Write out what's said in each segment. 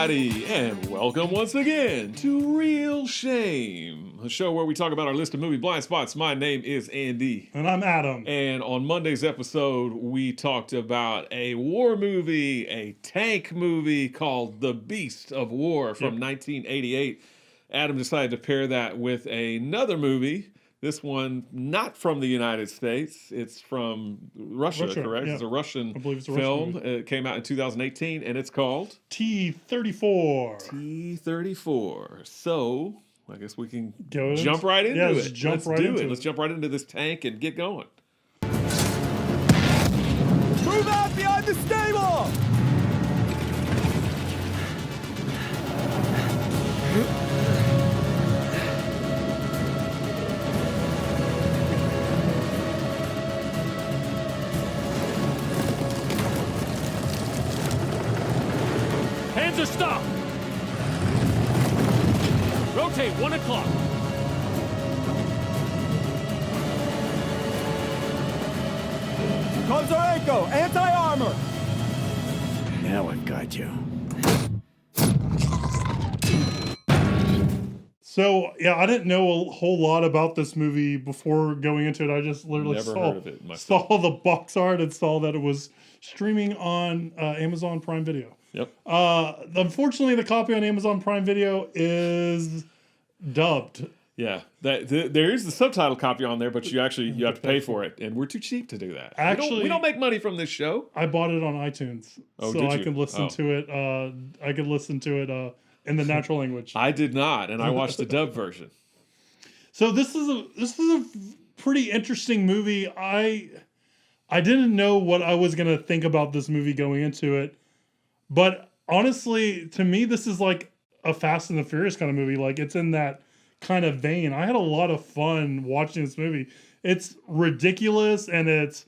everybody, and welcome once again to Real Shame, a show where we talk about our list of movie blind spots. My name is Andy. And I'm Adam. And on Monday's episode, we talked about a war movie, a tank movie called The Beast of War from 1988. Adam decided to pair that with another movie. This one, not from the United States. It's from Russia, correct? Yeah. It's a Russian film. film. It came out in 2018, and it's called T-34. T-34. So, I guess we can jump right into it. Let's jump right into this tank and get going. Move out behind the stable! Hands are stopped. Rotate 1 o'clock. Konzarenko, anti-armor! Now I've got you. So, yeah, I didn't know a whole lot about this movie before going into it. I just literally Never heard of it myself. saw the box art and saw that it was streaming on Amazon Prime Video. Yep. Unfortunately, the copy on Amazon Prime Video is dubbed. Yeah, there is the subtitle copy on there, but you have to pay for it, and we're too cheap to do that. Actually, we don't make money from this show. I bought it on iTunes, so I can listen to it. I can listen to it in the natural language. I did not, and I watched the dub version. So this is a pretty interesting movie. I didn't know what I was gonna think about this movie going into it, but honestly, to me, this is like a Fast and the Furious kind of movie. Like, it's in that kind of vein. I had a lot of fun watching this movie. It's ridiculous and it's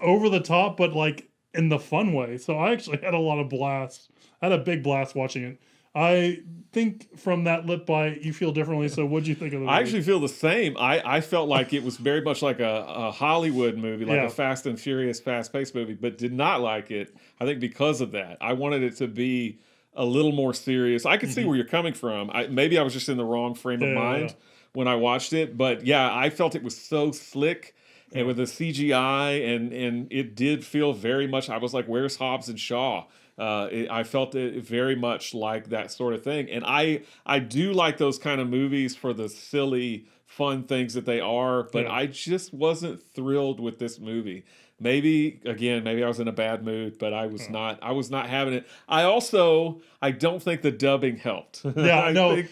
over the top, but like in the fun way. So I actually had a lot of blast. I had a big blast watching it. I think from that lip bite, you feel differently. So what'd you think of the movie? I actually feel the same. I felt like it was very much like a Hollywood movie, like a Fast and Furious, fast-paced movie, but did not like it. I think because of that. I wanted it to be a little more serious. I could see where you're coming from. Maybe I was just in the wrong frame of mind when I watched it. But yeah, I felt it was so slick and with the CGI, and it did feel very much, I was like, where's Hobbs and Shaw? I felt it very much like that sort of thing. And I do like those kind of movies for the silly, fun things that they are, but I just wasn't thrilled with this movie. Maybe I was in a bad mood, but I was not having it. I don't think the dubbing helped. Yeah,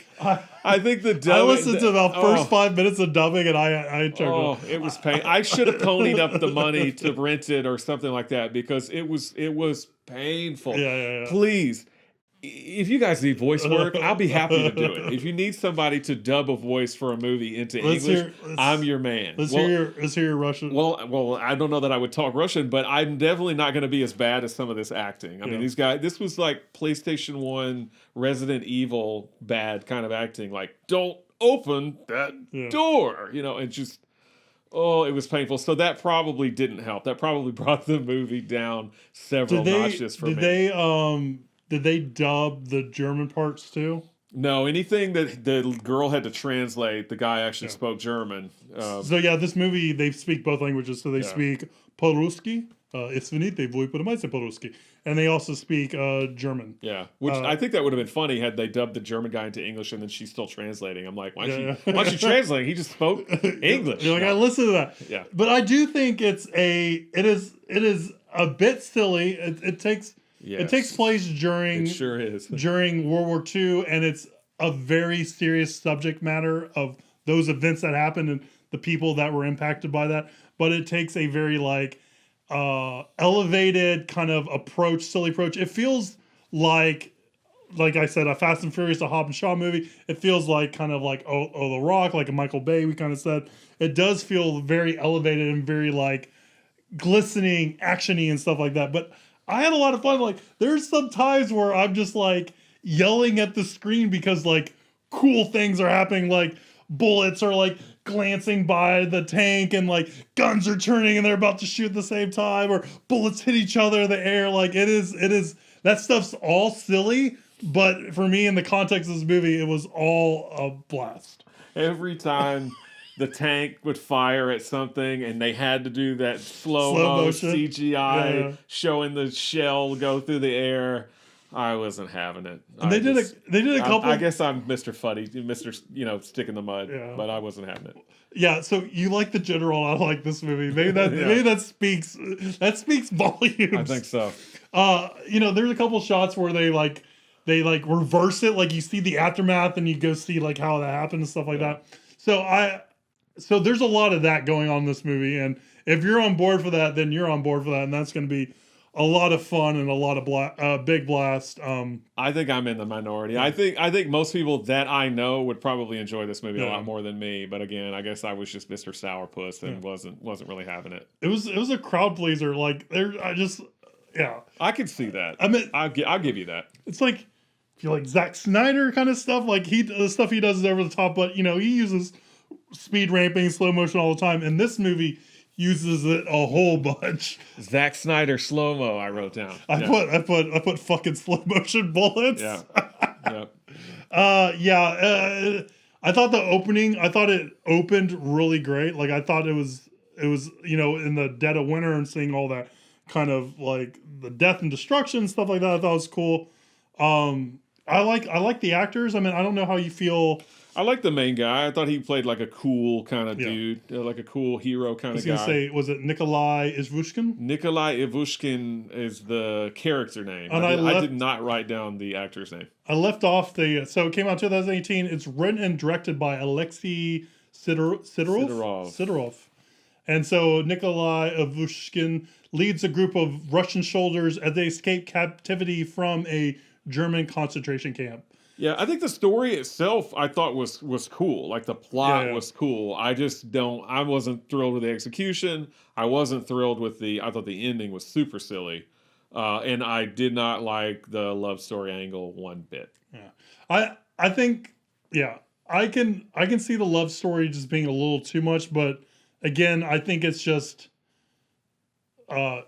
I think the dubbing. I listened to the first 5 minutes of dubbing, and I turned off. It was pain. I should have ponied up the money to rent it or something like that because it was painful. Yeah. Please. If you guys need voice work, I'll be happy to do it. If you need somebody to dub a voice for a movie into English, I'm your man. Let's hear your Russian. Well, I don't know that I would talk Russian, but I'm definitely not going to be as bad as some of this acting. I mean, these guys, this was like PlayStation 1 Resident Evil bad kind of acting. Like, don't open that door, and just... Oh, it was painful. So that probably didn't help. That probably brought the movie down several notches for me. Did they dub the German parts too? No, anything that the girl had to translate, the guy actually spoke German. This movie, they speak both languages. So they speak по-русски, извините, вы понимаете по-русски, and they also speak German. Yeah, which I think that would have been funny had they dubbed the German guy into English and then she's still translating. I'm like, why is she translating? He just spoke English. You're like, I listened to that. Yeah, but I do think it is a bit silly. It takes place during World War II, and it's a very serious subject matter of those events that happened and the people that were impacted by that. But it takes a very elevated kind of approach, silly approach. It feels like I said, a Fast and Furious, a Hobbs and Shaw movie. It feels like kind of like The Rock, like a Michael Bay. We kind of said it does feel very elevated and very like glistening, actiony and stuff like that. But I had a lot of fun. Like, there's some times where I'm just like yelling at the screen because like cool things are happening. Like bullets are like glancing by the tank and like guns are turning and they're about to shoot at the same time, or bullets hit each other in the air. Like it is that stuff's all silly, But for me, in the context of this movie, it was all a blast. Every time the tank would fire at something and they had to do that slow motion CGI showing the shell go through the air, I wasn't having it. And they did a couple. I guess I'm Mr. Fuddy, Mr. Stick in the mud, but I wasn't having it. Yeah, so you like the general, I like this movie. Maybe that speaks volumes. I think so. There's a couple shots where they reverse it, like you see the aftermath and you go see like how that happened and stuff like that. So there's a lot of that going on in this movie, and if you're on board for that, then you're on board for that, and that's going to be a lot of fun and a lot of big blast. I think I'm in the minority. I think most people that I know would probably enjoy this movie a lot more than me. But again, I guess I was just Mr. Sourpuss and wasn't really having it. It was a crowd pleaser. Like I could see that. I mean, I'll give you that. It's like if you like Zack Snyder kind of stuff. Like the stuff he does is over the top, but he uses speed ramping, slow motion all the time. And this movie uses it a whole bunch. Zack Snyder slow mo. I wrote down. I put fucking slow motion bullets. Yeah. Yep. I thought the opening. I thought it opened really great. Like I thought it was in the dead of winter and seeing all that kind of like the death and destruction and stuff like that. I thought was cool. I like the actors. I mean, I don't know how you feel. I like the main guy. I thought he played like a cool kind of dude, like a cool hero kind of guy. I was going to say, was it Nikolai Ivushkin? Nikolai Ivushkin is the character name. And I did not write down the actor's name. I left off so it came out in 2018. It's written and directed by Alexei Sidorov. And so Nikolai Ivushkin leads a group of Russian soldiers as they escape captivity from a German concentration camp. Yeah, I think the story itself I thought was cool. Like the plot was cool. I wasn't thrilled with the execution. I wasn't thrilled with I thought the ending was super silly. And I did not like the love story angle one bit. Yeah. I think I can see the love story just being a little too much, but again, I think it's just I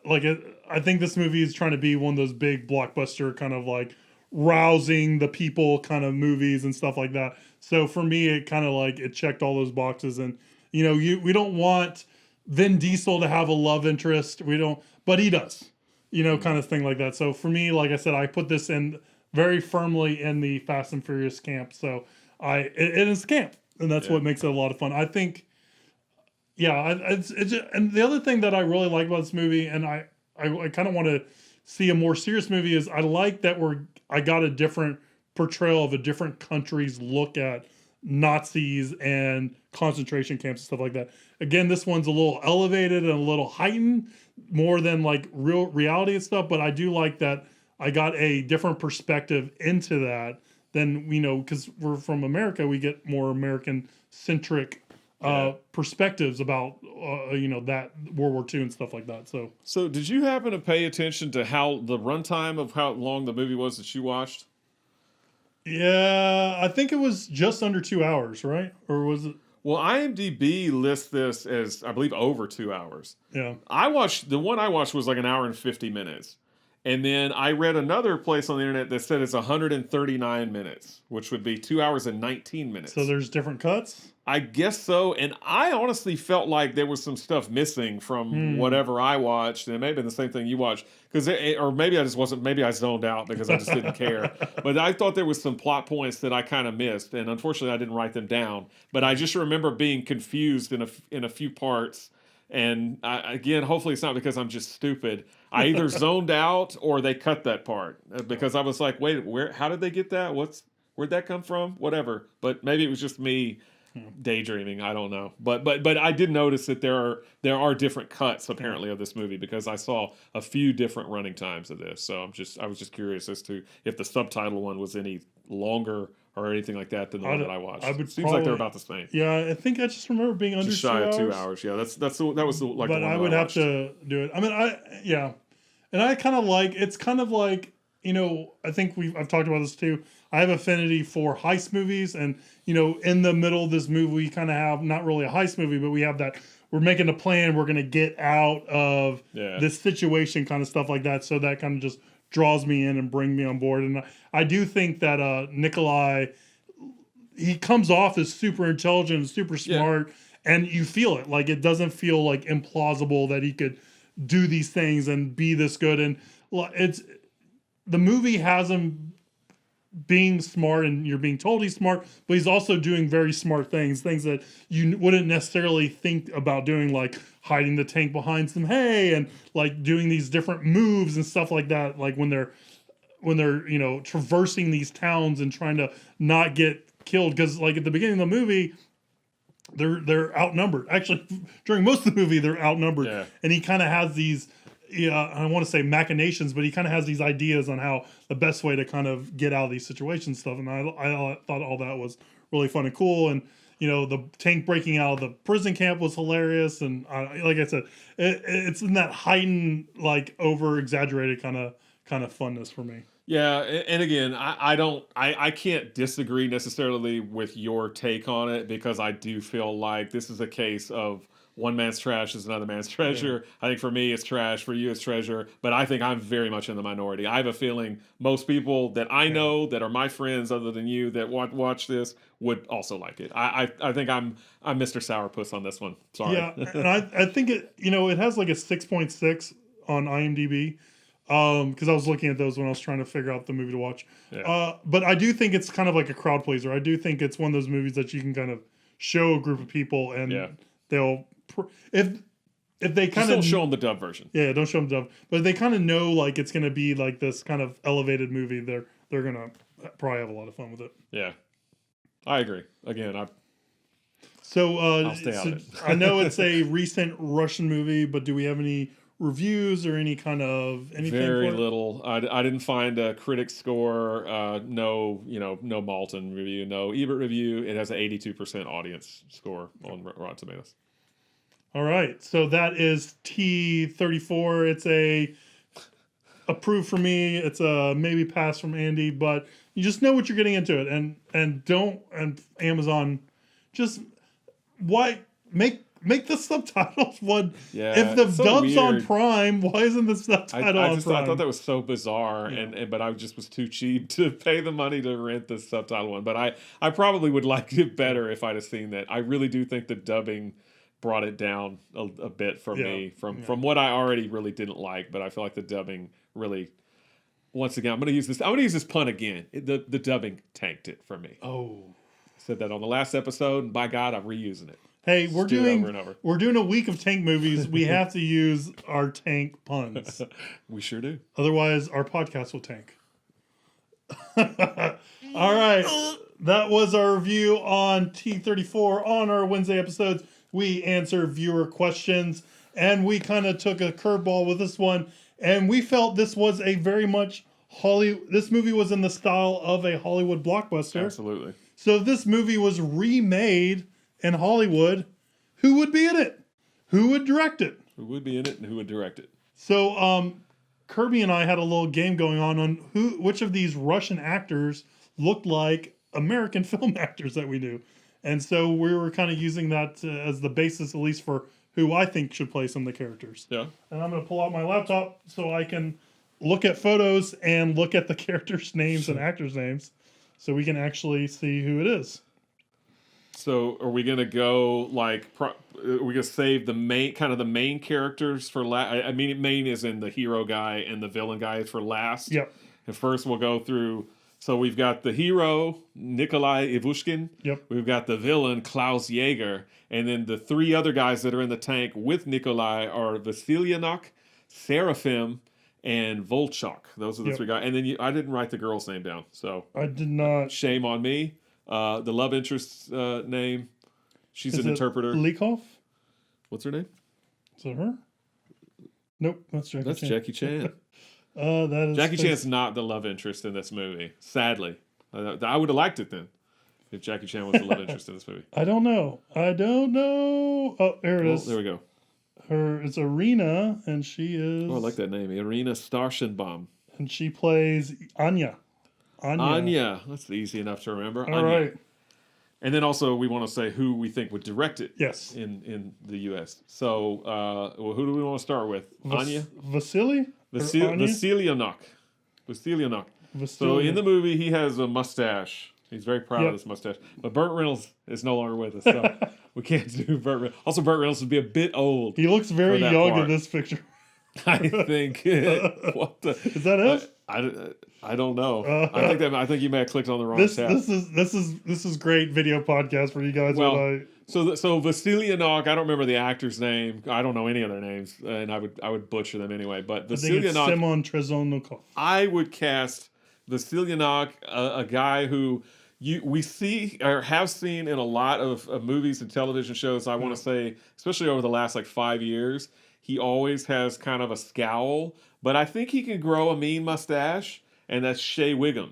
think this movie is trying to be one of those big blockbuster kind of like rousing the people kind of movies and stuff like that. So for me, it kind of like it checked all those boxes. And we don't want Vin Diesel to have a love interest. We don't, but he does. Kind of thing like that. So for me, like I said, I put this in very firmly in the Fast and Furious camp. So it is camp, and that's what makes it a lot of fun. I think. Yeah, and the other thing that I really like about this movie, and I kind of want to see a more serious movie, is I like that I got a different portrayal of a different country's look at Nazis and concentration camps and stuff like that. Again, this one's a little elevated and a little heightened, more than like real reality and stuff. But I do like that I got a different perspective into that than because we're from America, we get more American centric perspectives about that World War II and stuff like that. So did you happen to pay attention to how the runtime of how long the movie was that you watched? Yeah, I think it was just under 2 hours, right? Or was it? Well, IMDb lists this as, I believe, over 2 hours. Yeah. The one I watched was like an hour and 50 minutes. And then I read another place on the internet that said it's 139 minutes, which would be 2 hours and 19 minutes. So there's different cuts? I guess so. And I honestly felt like there was some stuff missing from whatever I watched. And it may have been the same thing you watched. Or maybe I just wasn't, maybe I zoned out because I just didn't care. But I thought there was some plot points that I kind of missed. And unfortunately, I didn't write them down. But I just remember being confused in a few parts. And again, hopefully it's not because I'm just stupid. I either zoned out or they cut that part because I was like, wait, how did they get that? Where'd that come from? Whatever. But maybe it was just me daydreaming. I don't know. But I did notice that there are different cuts apparently of this movie because I saw a few different running times of this. So I was just curious as to if the subtitle one was any longer or anything like that than the one that I watched. Seems like they're about the same. Yeah, I think I just remember being under just shy of 2 hours. Yeah, that was like. But I would have to do it. I mean, and I kind of like. It's kind of like I think I've talked about this too. I have affinity for heist movies, and in the middle of this movie, we kind of have not really a heist movie, but we have that we're making a plan. We're going to get out of this situation, kind of stuff like that. So that kind of just draws me in and brings me on board. And I do think that Nikolai, he comes off as super intelligent, super smart, and you feel it. Like, it doesn't feel like implausible that he could do these things and be this good. And it's the movie has him being smart, and you're being told he's smart, but he's also doing very smart things that you wouldn't necessarily think about doing, like hiding the tank behind some hay and like doing these different moves and stuff like that. Like when they're traversing these towns and trying to not get killed, because like at the beginning of the movie, they're outnumbered. Actually, during most of the movie, they're outnumbered, and he kind of has these. I want to say machinations, but he kind of has these ideas on how the best way to kind of get out of these situations stuff. And I thought all that was really fun and cool. And, the tank breaking out of the prison camp was hilarious. And like I said, it's in that heightened, like over exaggerated kind of funness for me. Yeah. And again, I can't disagree necessarily with your take on it, because I do feel like this is a case of one man's trash is another man's treasure. I think for me it's trash, for you it's treasure, but I think I'm very much in the minority. I have a feeling most people that I know that are my friends other than you that watch this would also like it. I think I'm Mr. Sourpuss on this one. Sorry. Yeah, and I think it it has like a 6.6 on IMDb. Because I was looking at those when I was trying to figure out the movie to watch. Yeah. But I do think it's kind of like a crowd pleaser. I do think it's one of those movies that you can kind of show a group of people and they'll if they kind of don't show them the dub version. Yeah, don't show them dub. But if they kind of know like it's going to be like this kind of elevated movie, they're going to probably have a lot of fun with it. Yeah, I agree. Again, I'll stay out of it. I know it's a recent Russian movie, but do we have any reviews or any kind of anything? Very little. I didn't find a critic score. No Malton review. No Ebert review. It has an 82% audience score on Rotten Tomatoes. All right, so that is T-34. It's a approved for me. It's a maybe pass from Andy, but you just know what you're getting into it, and Amazon, just why make the subtitles one. Yeah, if the so dub's weird. On Prime, why isn't the subtitle on Prime? I thought that was so bizarre, and but I just was too cheap to pay the money to rent the subtitle one. But I probably would like it better if I'd have seen that. I really do think the dubbing brought it down a bit for me from what I already really didn't like. But I feel like the dubbing really, once again, I'm gonna use this pun again. The dubbing tanked it for me. Oh, I said that on the last episode, and by God, I'm reusing it. Hey, we're doing a week of tank movies. We have to use our tank puns. We sure do. Otherwise, our podcast will tank. All right. That was our review on T-34. On our Wednesday episodes, we answer viewer questions, and we kind of took a curveball with this one, and we felt this was a very much this movie was in the style of a Hollywood blockbuster. Absolutely. So if this movie was remade in Hollywood, who would be in it? Who would direct it? Who would be in it and who would direct it? So Kirby and I had a little game going on which of these Russian actors looked like American film actors that we knew. And so we were kind of using that as the basis, at least for who I think should play some of the characters. Yeah. And I'm going to pull out my laptop so I can look at photos and look at the characters' names and actors' names so we can actually see who it is. So are we going to go like, are we going to save the main characters for last? I mean, main is in the hero guy and the villain guy for last. Yep. And first we'll go through. So we've got the hero, Nikolai Ivushkin. Yep. We've got the villain, Klaus Jaeger. And then the three other guys that are in the tank with Nikolai are Vasilyanok, Seraphim, and Volchok. Those are the three guys. And then I didn't write the girl's name down. So I did not. Shame on me. The love interest's name. She's an interpreter. Leakoff? What's her name? Is it her? Nope, that's Jackie Chan. That is Jackie Chan's not the love interest in this movie. Sadly, I would have liked it then if Jackie Chan was the love interest in this movie. I don't know. Oh, there it is. There we go. It's Irina, and she is. Oh, I like that name, Irina Starshinbaum. And she plays Anya. Anya. That's easy enough to remember. All right. And then also we want to say who we think would direct it. Yes. In the U.S. So who do we want to start with? Anya? Vasily? Vasilyanok. Vasilianok. So in the movie, he has a mustache. He's very proud of this mustache. But Burt Reynolds is no longer with us, so we can't do Burt Reynolds. Also, Burt Reynolds would be a bit old. He looks very young in this picture. I think. What the? Is that it? I don't know. I think you may have clicked on the wrong tab. This is great video podcast for you guys. Well, so Vasilianok, I don't remember the actor's name. I don't know any of their names, and I would butcher them anyway. But Vasilianok, Simon Trezonnikov. I would cast Vasilianok, a guy who we see or have seen in a lot of movies and television shows. I want to say, especially over the last 5 years, he always has kind of a scowl, but I think he can grow a mean mustache, and that's Shea Wiggum.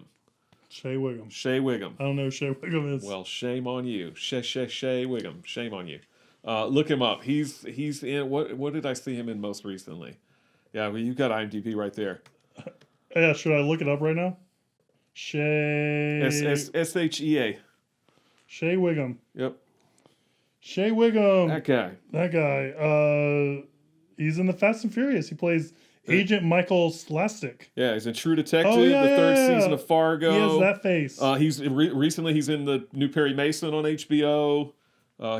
Shea Wiggum. Shea Wiggum. I don't know who Shea Wiggum is. Well, shame on you. Shea Wiggum. Shame on you. Look him up. He's in, what did I see him in most recently? Yeah, well, you've got IMDb right there. Yeah, should I look it up right now? Shea... S-H-E-A. Shea Wiggum. Yep. Shea Wiggum. That guy. He's in the Fast and Furious. He plays Agent Michael Slastic. Yeah, he's in True Detective, the third season of Fargo. He has that face. Recently he's in the new Perry Mason on HBO.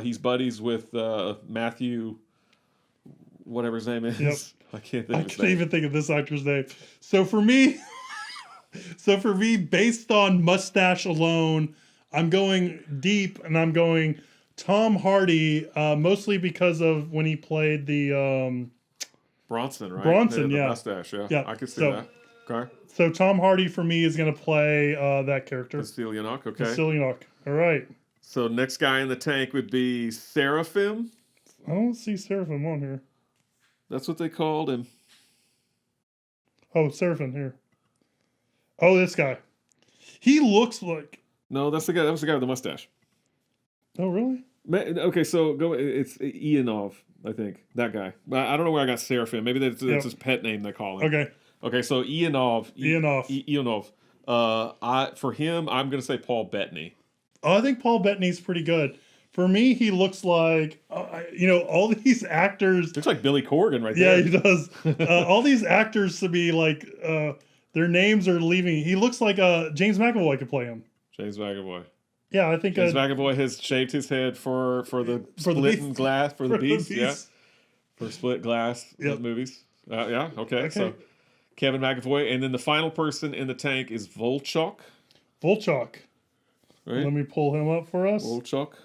He's buddies with Matthew, whatever his name is. Yep. I can't think of his name. Can't even think of this actor's name. So for me, based on mustache alone, I'm going deep, and I'm going Tom Hardy, mostly because of when he played the Bronson, right? Bronson, the yeah. Mustache, yeah. I could see that. Okay. So Tom Hardy for me is going to play that character. Vasilianok, okay. Vasilianok. All right. So next guy in the tank would be Seraphim. I don't see Seraphim on here. That's what they called him. Oh, Seraphim here. Oh, this guy. He looks like... No, that's the guy. That was the guy with the mustache. Oh, really? Okay, so go. It's Ianov, I think. That guy. I don't know where I got Seraphim. Maybe that's his pet name they call him. Okay, so Ianov. For him, I'm going to say Paul Bettany. Oh, I think Paul Bettany's pretty good. For me, he looks like, all these actors... Looks like Billy Corgan right there. Yeah, he does. All these actors to be like, their names are leaving. He looks like James McAvoy could play him. James McAvoy. Yeah, I think James McAvoy has shaved his head for the split glass for the beast. Yeah, for split glass movies. Okay. So Kevin McAvoy, and then the final person in the tank is Volchok. Volchok. Right. Let me pull him up for us. Volchok.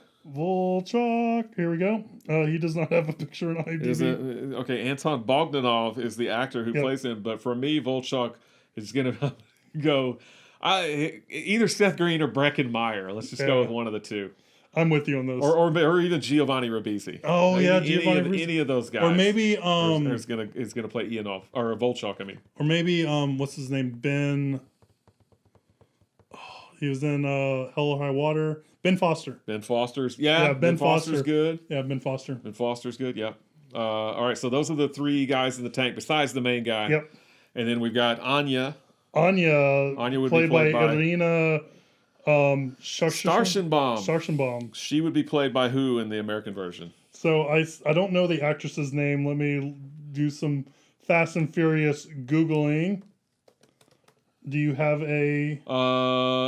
Here we go. He does not have a picture in IMDb. Okay, Anton Bogdanov is the actor who plays him, but for me, Volchok is going to go... either Seth Green or Breckin Meyer. Let's just go with one of the two. I'm with you on those. Or even Giovanni Ribisi. Oh yeah, Giovanni Ribisi. Any of those guys. Or maybe is gonna play Ianov or Volchok. I mean. Or maybe what's his name? Ben. Oh, he was in Hell or High Water. Ben Foster. Ben Foster's Ben Foster's good. Yeah, Ben Foster. Ben Foster's good. Yeah. All right. So those are the three guys in the tank besides the main guy. Yep. And then we've got Anya. Anya would be played by Irina Starshenbaum. She would be played by who in the American version? So I don't know the actress's name. Let me do some Fast and Furious Googling. Do you have a...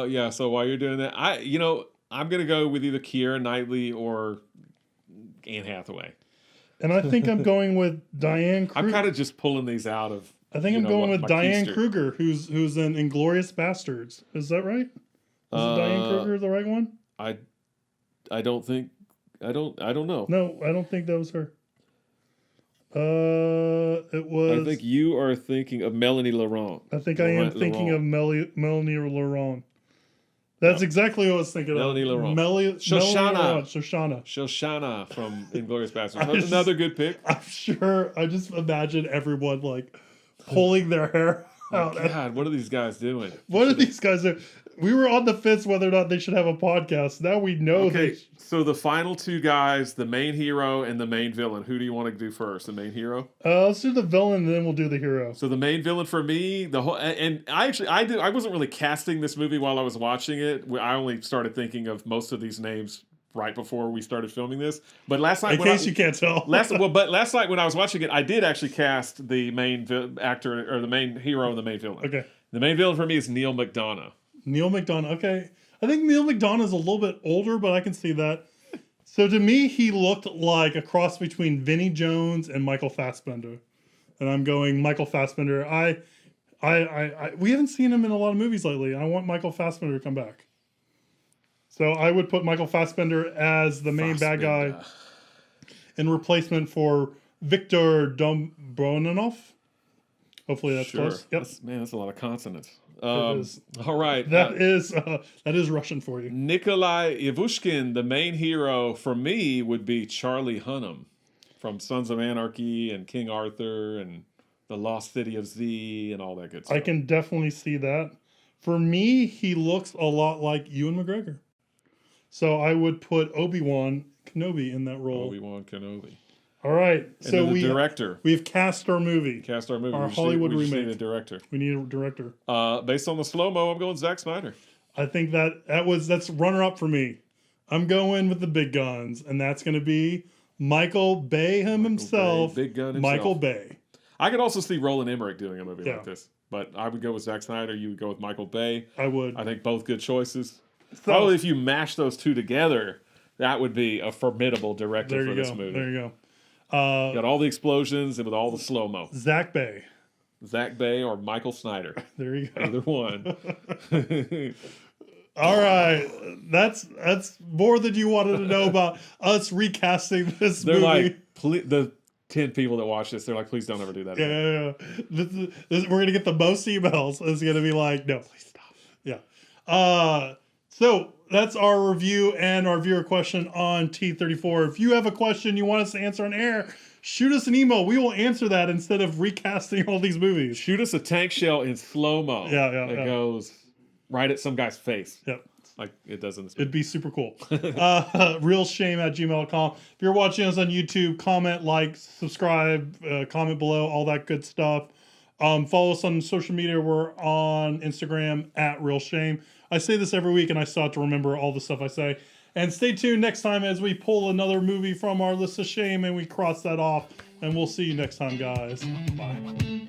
Yeah, so while you're doing that, I'm going to go with either Keira Knightley or Anne Hathaway. And I think I'm going with Diane Kruger. I'm kind of just pulling these out of... I think I'm going with Diane Kruger, who's in Inglourious Bastards. Is that right? Is Diane Kruger the right one? I don't know. No, I don't think that was her. It was... I think you are thinking of Melanie Laurent. I think I am thinking of Melanie Laurent. That's exactly what I was thinking of. Melanie Laurent. Shoshana from Inglourious Bastards. Another good pick. I'm sure. I just imagine everyone pulling their hair out. Oh God, what are these guys doing? What are these guys doing? We were on the fence whether or not they should have a podcast. Now we know. Okay, so the final two guys, the main hero and the main villain. Who do you want to do first? The main hero? Let's do the villain, and then we'll do the hero. So the main villain for me, I wasn't really casting this movie while I was watching it. I only started thinking of most of these names right before we started filming this. But last night, you can't tell. Last night when I was watching it, I did actually cast the main actor or the main hero and the main villain. Okay. The main villain for me is Neil McDonough. Neil McDonough. Okay. I think Neil McDonough is a little bit older, but I can see that. So to me, he looked like a cross between Vinnie Jones and Michael Fassbender. And I'm going Michael Fassbender. We haven't seen him in a lot of movies lately. I want Michael Fassbender to come back. So I would put Michael Fassbender as the main bad guy in replacement for Victor Dombronoff. Hopefully that's close. Yep. That's a lot of consonants. It is. All right. That is Russian for you. Nikolai Ivushkin, the main hero for me would be Charlie Hunnam from Sons of Anarchy and King Arthur and The Lost City of Z and all that good stuff. I can definitely see that. For me, he looks a lot like Ewan McGregor. So I would put Obi-Wan Kenobi in that role. Obi-Wan Kenobi. All right. And so the director. We've cast our movie. Our Hollywood remake. We need a director. We need a director. Based on the slow-mo, I'm going Zack Snyder. I think that's runner-up for me. I'm going with the big guns, and that's going to be Michael Bay himself. Big gun himself. Michael Bay. I could also see Roland Emmerich doing a movie like this, but I would go with Zack Snyder. You would go with Michael Bay. I would. I think both good choices. Probably if you mash those two together, that would be a formidable director for this movie. There you go. Got all the explosions and with all the slow-mo. Zach Bay. Zach Bay or Michael Snyder. There you go. Either one. All right. That's more than you wanted to know about us recasting this movie. They're like, the 10 people that watch this, they're like, please don't ever do that again. Yeah. We're going to get the most emails. It's going to be like, no, please stop. Yeah. So that's our review and our viewer question on T-34. If you have a question you want us to answer on air, shoot us an email. We will answer that instead of recasting all these movies. Shoot us a tank shell in slow-mo. That goes right at some guy's face. Yep. Like it does in this movie. It'd be super cool. realshame@gmail.com. If you're watching us on YouTube, comment, like, subscribe, comment below, all that good stuff. Follow us on social media. We're on Instagram @realshame. I say this every week, and I still have to remember all the stuff I say. And stay tuned next time as we pull another movie from our list of shame, and we cross that off. And we'll see you next time, guys. Bye.